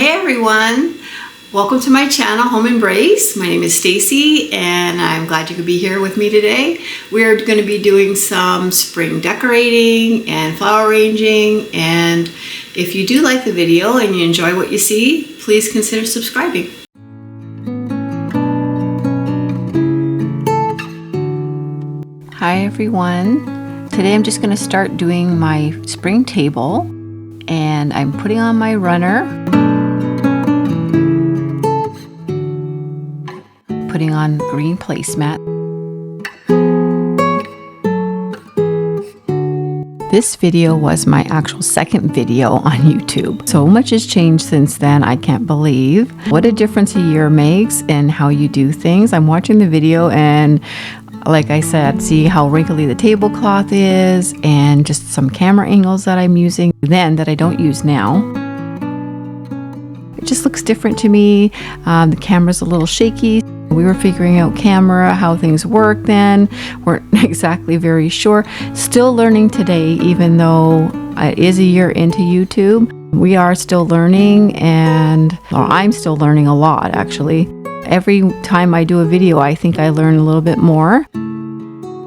Hey everyone, welcome to my channel Home Embrace. My name is Stacy and I'm glad you could be here with me today. We're going to be doing some spring decorating and flower arranging, and if you do like the video and you enjoy what you see, please consider subscribing. Hi everyone, today I'm just going to start doing my spring table, and I'm putting on my runner, putting on green placemat. This video was my actual second video on YouTube. So much has changed since then, I can't believe. What a difference a year makes in how you do things. I'm watching the video and like I said, see how wrinkly the tablecloth is, and just some camera angles that I'm using then that I don't use now. It just looks different to me. The camera's a little shaky. We were figuring out camera, how things work then. Weren't exactly very sure. Still learning today, even though it is a year into YouTube. We are still learning, or I'm still learning a lot actually. Every time I do a video, I think I learn a little bit more.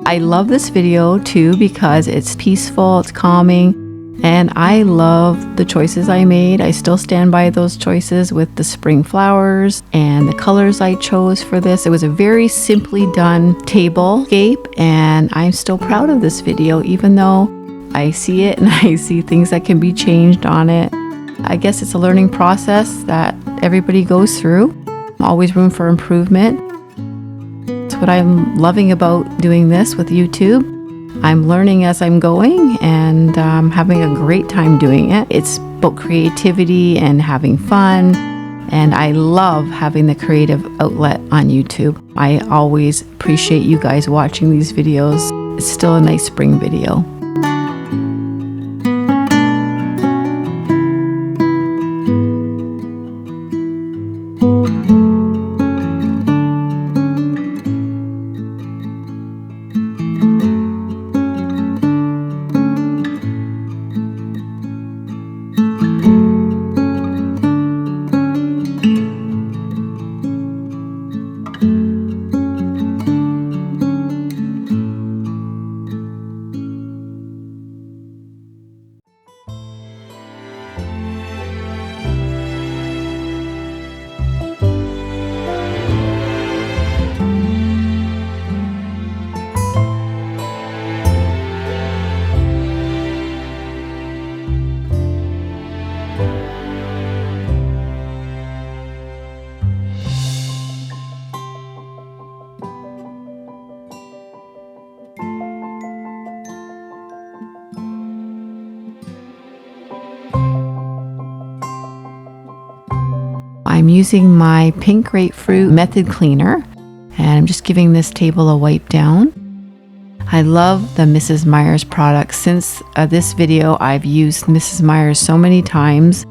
I love this video too because it's peaceful, it's calming, and I love the choices I made. I still stand by those choices with the spring flowers and the colors I chose for this. It was a very simply done tablescape, and I'm still proud of this video, even though I see it and I see things that can be changed on it. I guess it's a learning process that everybody goes through. Always room for improvement. That's what I'm loving about doing this with YouTube. I'm learning as I'm going, and having a great time doing it. It's about creativity and having fun, and I love having the creative outlet on YouTube. I always appreciate you guys watching these videos. It's still a nice spring video. I'm using my pink grapefruit method cleaner, and I'm just giving this table a wipe down. I love the Mrs. Meyer's products. Since this video, I've used Mrs. Meyer's so many times,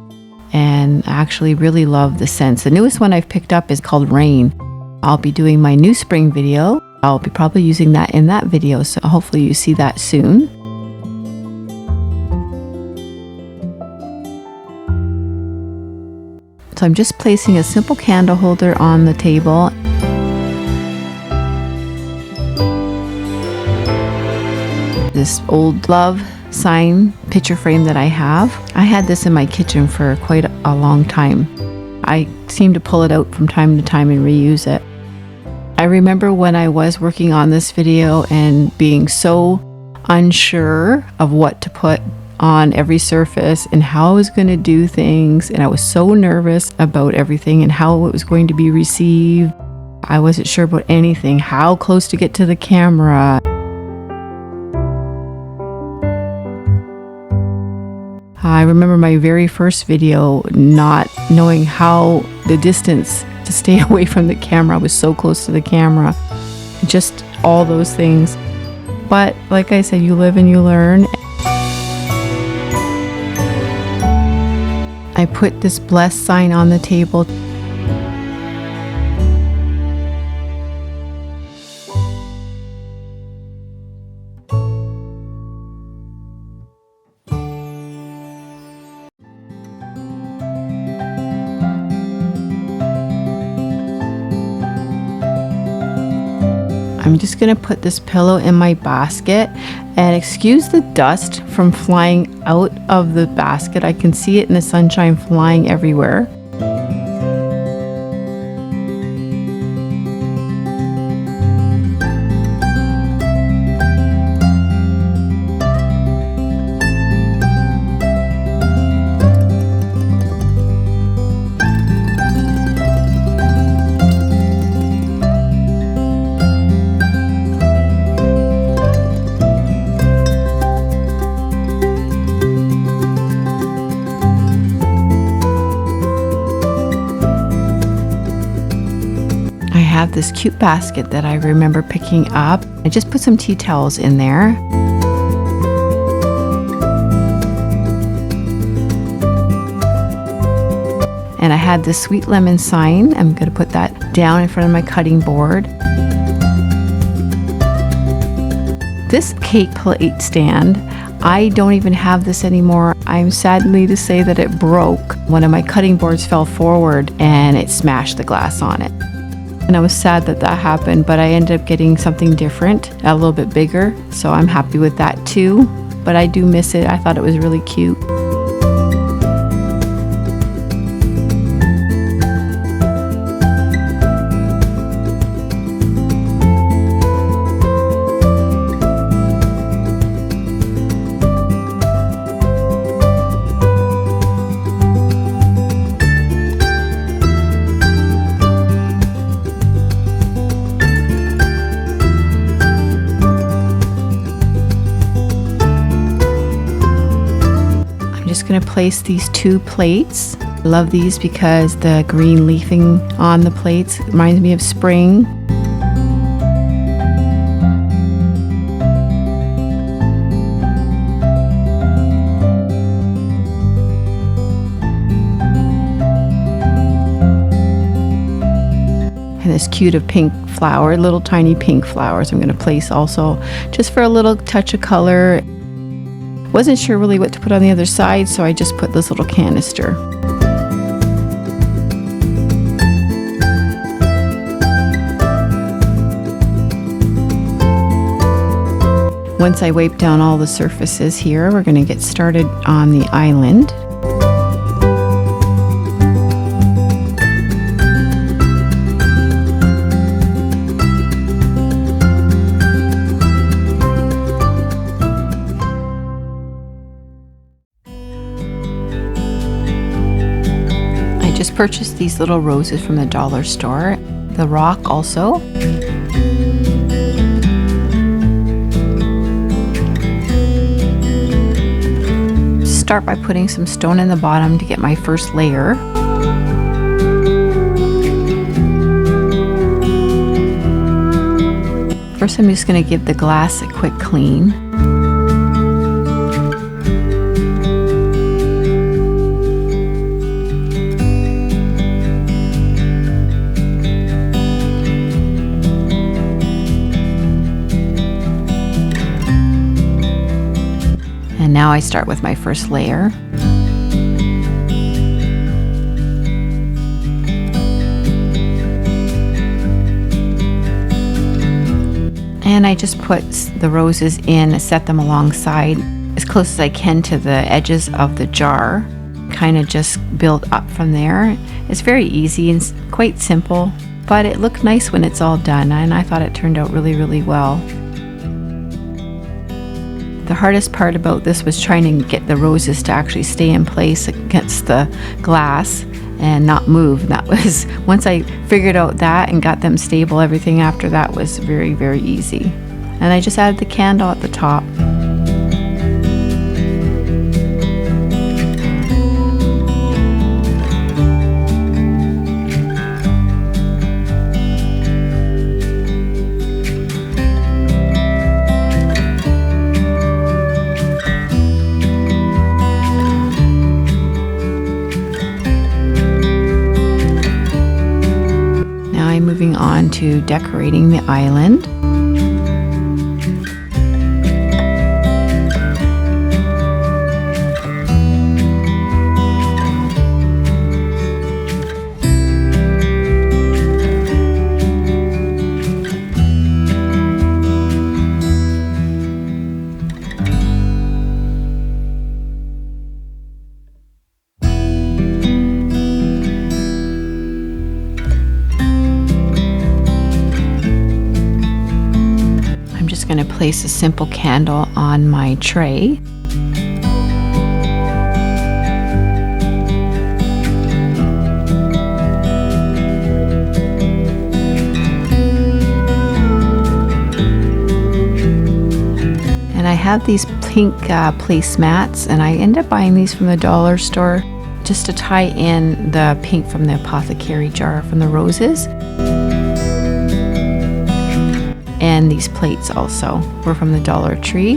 and I actually really love the scents. The newest one I've picked up is called Rain. I'll be doing my new spring video. I'll be probably using that in that video, so hopefully you see that soon. So I'm just placing a simple candle holder on the table. This old love sign picture frame that I have. I had this in my kitchen for quite a long time. I seem to pull it out from time to time and reuse it. I remember when I was working on this video and being so unsure of what to put on every surface and how I was going to do things, and I was so nervous about everything and how it was going to be received. I wasn't sure about anything, how close to get to the camera. I remember my very first video not knowing how the distance to stay away from the camera. I was so close to the camera, just all those things. But like I said, you live and you learn. I put this blessed sign on the table. I'm just gonna put this pillow in my basket, and excuse the dust from flying out of the basket. I can see it in the sunshine flying everywhere. I have this cute basket that I remember picking up. I just put some tea towels in there. And I had this sweet lemon sign. I'm going to put that down in front of my cutting board. This cake plate stand, I don't even have this anymore. I'm sadly to say that it broke. One of my cutting boards fell forward and it smashed the glass on it. And I was sad that that happened, but I ended up getting something different, a little bit bigger. So I'm happy with that too, but I do miss it. I thought it was really cute. Just going to place these two plates. I love these because the green leafing on the plates reminds me of spring. And this cute of pink flower, little tiny pink flowers I'm going to place also just for a little touch of color. Wasn't sure really what to put on the other side, so I just put this little canister. Once I wipe down all the surfaces here, we're going to get started on the island. Just purchased these little roses from the dollar store. The rock also. Start by putting some stone in the bottom to get my first layer. First, I'm just going to give the glass a quick clean. And now I start with my first layer. And I just put the roses in, set them alongside as close as I can to the edges of the jar. Kind of just build up from there. It's very easy and quite simple, but it looked nice when it's all done, and I thought it turned out really, really well. The hardest part about this was trying to get the roses to actually stay in place against the glass and not move. That was, once I figured out that and got them stable, everything after that was very, very easy. And I just added the candle at the top. Moving on to decorating the island. place a simple candle on my tray. And I have these pink placemats, and I end up buying these from the dollar store just to tie in the pink from the apothecary jar from the roses. And these plates also were from the Dollar Tree.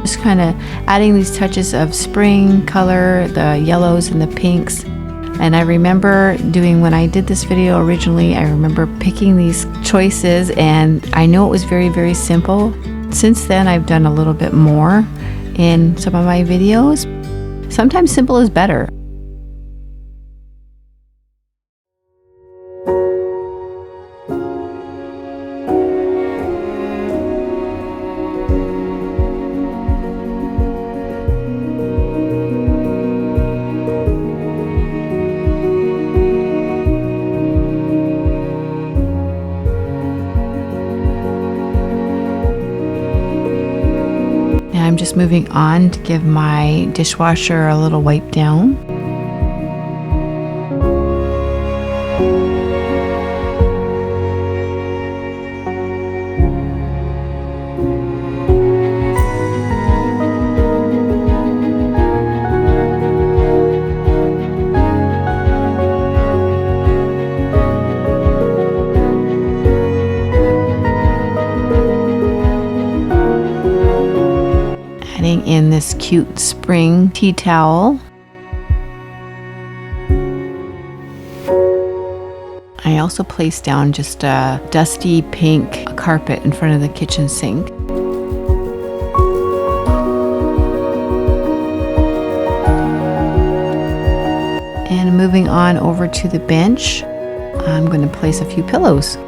Just kind of adding these touches of spring color, the yellows and the pinks. And I remember when I did this video originally, I remember picking these choices, and I know it was very, very simple. Since then, I've done a little bit more in some of my videos. Sometimes simple is better. I'm just moving on to give my dishwasher a little wipe down. In this cute spring tea towel. I also placed down just a dusty pink carpet in front of the kitchen sink. And moving on over to the bench, I'm going to place a few pillows.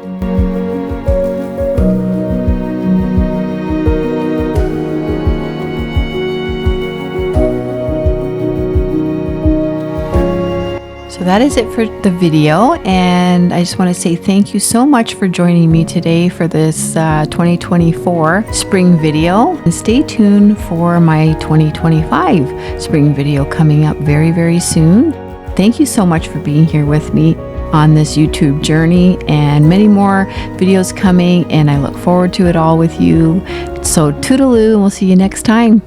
So that is it for the video, and I just want to say thank you so much for joining me today for this 2024 spring video, and stay tuned for my 2025 spring video coming up very, very soon. Thank you so much for being here with me on this YouTube journey, and many more videos coming, and I look forward to it all with you. So toodaloo, and we'll see you next time.